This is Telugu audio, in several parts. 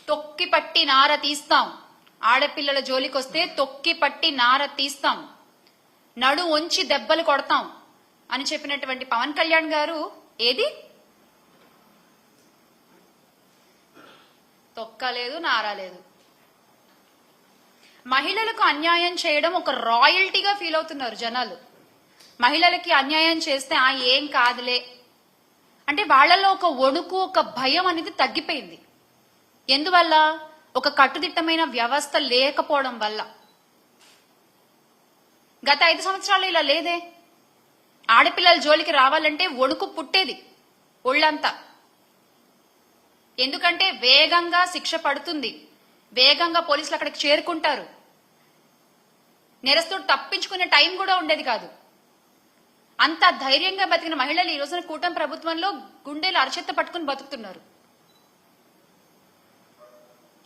తొక్కి పట్టి నార తీస్తాం. ఆడపిల్లల జోలికొస్తే తొక్కి పట్టి నార తీస్తాం, నడు వంచి దెబ్బలు కొడతాం అని చెప్పినటువంటి పవన్ కళ్యాణ్ గారు ఏది తొక్కలేదు, నారాలేదు. మహిళలకు అన్యాయం చేయడం ఒక రాయల్టీగా ఫీల్ అవుతున్నారు జనాలు. మహిళలకి అన్యాయం చేస్తే ఏం కాదులే అంటే వాళ్ళలో ఒక వణుకు, ఒక భయం అనేది తగ్గిపోయింది. ఎందువల్ల? ఒక కట్టుదిట్టమైన వ్యవస్థ లేకపోవడం వల్ల. గత 5 సంవత్సరాలు ఇలా లేదే. ఆడపిల్లల జోలికి రావాలంటే వణుకు పుట్టేది ఒళ్ళంతా. ఎందుకంటే వేగంగా శిక్ష పడుతుంది, వేగంగా పోలీసులు అక్కడికి చేరుకుంటారు, నేరస్తుడు తప్పించుకునే టైం కూడా ఉండేది కాదు. అంత ధైర్యంగా బతికిన మహిళలు ఈ రోజున కూటమి ప్రభుత్వంలో గుండెలు అరచెత్త పట్టుకుని బతుకుతున్నారు.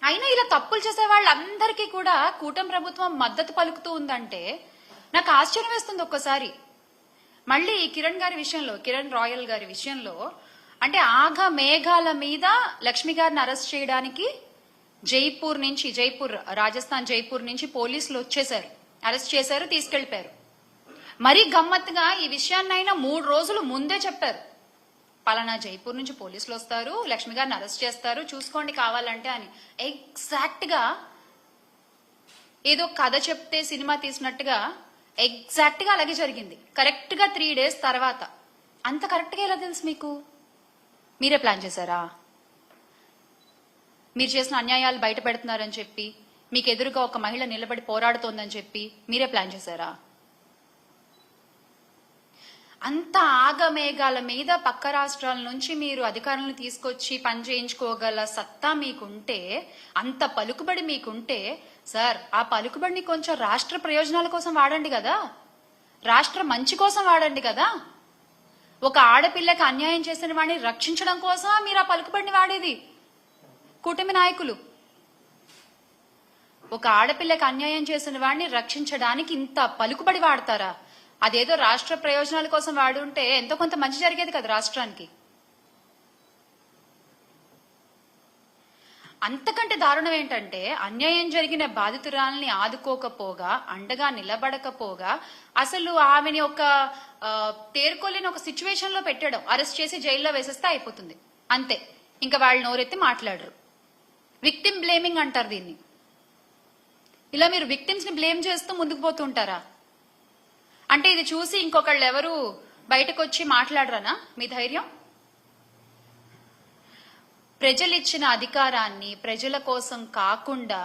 అయినా ఇలా తప్పులు చేసే వాళ్ళందరికీ కూడా కూటమి ప్రభుత్వం మద్దతు పలుకుతూ ఉందంటే నాకు ఆశ్చర్యం వేస్తుంది ఒక్కసారి. మళ్ళీ కిరణ్ గారి విషయంలో, కిరణ్ రాయల్ గారి విషయంలో అంటే ఆగ మేఘాల మీద లక్ష్మి గారిని అరెస్ట్ చేయడానికి జైపూర్ రాజస్థాన్ జైపూర్ నుంచి పోలీసులు వచ్చేశారు, అరెస్ట్ చేశారు, తీసుకెళ్లిపోయారు. మరీ గమ్మత్తుగా ఈ విషయాన్నైనా 3 రోజులు ముందే చెప్పారు. పలానా జైపూర్ నుంచి పోలీసులు వస్తారు, లక్ష్మి గారిని అరెస్ట్ చేస్తారు, చూసుకోండి కావాలంటే అని. ఎగ్జాక్ట్ గా ఏదో కథ చెప్తే సినిమా తీసినట్టుగా ఎగ్జాక్ట్ గా అలాగే జరిగింది. కరెక్ట్ గా 3 days తర్వాత. అంత కరెక్ట్ గా ఎలా తెలుసు మీకు? మీరే ప్లాన్ చేశారా? మీరు చేసిన అన్యాయాలు బయట పెడుతున్నారని చెప్పి, మీకు ఎదురుగా ఒక మహిళ నిలబడి పోరాడుతోందని చెప్పి మీరే ప్లాన్ చేశారా? అంత ఆగమేఘాల మీద పక్క రాష్ట్రాల నుంచి మీరు అధికారులను తీసుకొచ్చి పని చేయించుకోగల సత్తా మీకుంటే, అంత పలుకుబడి మీకుంటే, సార్ ఆ పలుకుబడిని కొంచెం రాష్ట్ర ప్రయోజనాల కోసం వాడండి కదా, రాష్ట్ర మంచి కోసం వాడండి కదా. ఒక ఆడపిల్లకి అన్యాయం చేసిన వాడిని రక్షించడం కోసం మీరు ఆ పలుకుబడిని వాడేది కూటమి నాయకులు. ఒక ఆడపిల్లకి అన్యాయం చేసిన వాడిని రక్షించడానికి ఇంత పలుకుబడి వాడతారా? అదేదో రాష్ట్ర ప్రయోజనాల కోసం వాడుంటే ఎంతో కొంత మంచి జరిగేది కదా రాష్ట్రానికి. అంతకంటే దారుణం ఏంటంటే అన్యాయం జరిగిన బాధితురాల్ని ఆదుకోకపోగా, అండగా నిలబడకపోగా, అసలు ఆమెని ఒక తేరుకోలేని ఒక సిచ్యువేషన్ లో పెట్టడం, అరెస్ట్ చేసి జైల్లో వేసేస్తే అయిపోతుంది అంతే. ఇంకా వాళ్ళు నోరెత్తి మాట్లాడరు. విక్టిమ్ బ్లేమింగ్ అంటారు దీన్ని. ఇలా మీరు విక్టిమ్స్ ని బ్లేమ్ చేస్తూ ముందుకు పోతుంటారా? అంటే ఇది చూసి ఇంకొకళ్ళు ఎవరు బయటకు వచ్చి మాట్లాడరనా మీ ధైర్యం? ప్రజలిచ్చిన అధికారాన్ని ప్రజల కోసం కాకుండా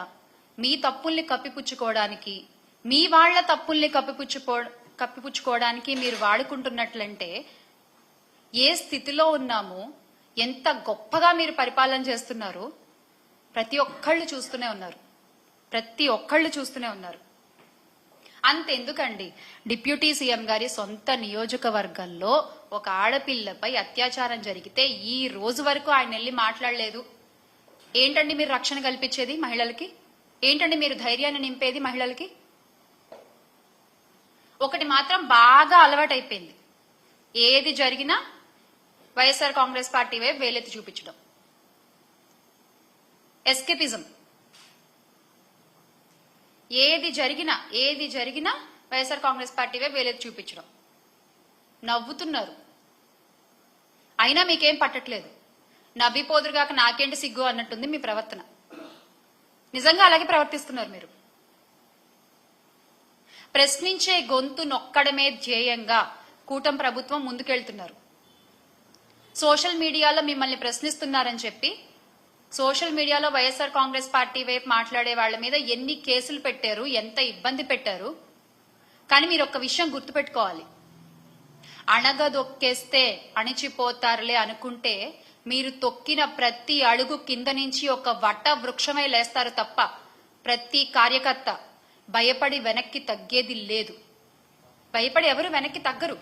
మీ తప్పుల్ని కప్పిపుచ్చుకోవడానికి, మీ వాళ్ల తప్పుల్ని కప్పిపుచ్చుకోవడానికి మీరు వాడుకుంటున్నట్లంటే ఏ స్థితిలో ఉన్నామో, ఎంత గొప్పగా మీరు పరిపాలన చేస్తున్నారు ప్రతి ఒక్కళ్ళు చూస్తూనే ఉన్నారు. అంతెందుకండి, డిప్యూటీ సీఎం గారి సొంత నియోజకవర్గంలో ఒక ఆడపిల్లపై అత్యాచారం జరిగితే ఈ రోజు వరకు ఆయన వెళ్ళి మాట్లాడలేదు. ఏంటండి మీరు రక్షణ కల్పించేది మహిళలకి? ఏంటండి మీరు ధైర్యాన్ని నింపేది మహిళలకి? ఒకటి మాత్రం బాగా అలవాటైపోయింది, ఏది జరిగినా వైఎస్ఆర్ కాంగ్రెస్ పార్టీ వైపు వేలెత్తి చూపించడం, ఎస్కేపిజం. ఏది జరిగినా వైఎస్ఆర్ కాంగ్రెస్ పార్టీ వైపు వేలెత్తి చూపించడం. నవ్వుతున్నారు, అయినా మీకేం పట్టట్లేదు. నవ్విపోదురుగాక నాకేంటి సిగ్గు అన్నట్టుంది మీ ప్రవర్తన. నిజంగా అలాగే ప్రవర్తిస్తున్నారు మీరు. ప్రశ్నించే గొంతు నొక్కడమే ధ్యేయంగా కూటమి ప్రభుత్వం ముందుకెళ్తున్నారు. సోషల్ మీడియాలో మిమ్మల్ని ప్రశ్నిస్తున్నారని చెప్పి సోషల్ మీడియాలో వైఎస్ఆర్ కాంగ్రెస్ పార్టీ వైపు మాట్లాడే వాళ్ల మీద ఎన్ని కేసులు పెట్టారు, ఎంత ఇబ్బంది పెట్టారు. కానీ మీరు ఒక్క విషయం గుర్తుపెట్టుకోవాలి, అణగదొక్కేస్తే అణిచిపోతారులే అనుకుంటే మీరు తొక్కిన ప్రతి అడుగు కింద నుంచి ఒక వట వృక్షమై లేస్తారు తప్ప ప్రతి కార్యకర్త భయపడి వెనక్కి తగ్గేది లేదు. భయపడి ఎవరు వెనక్కి తగ్గరు.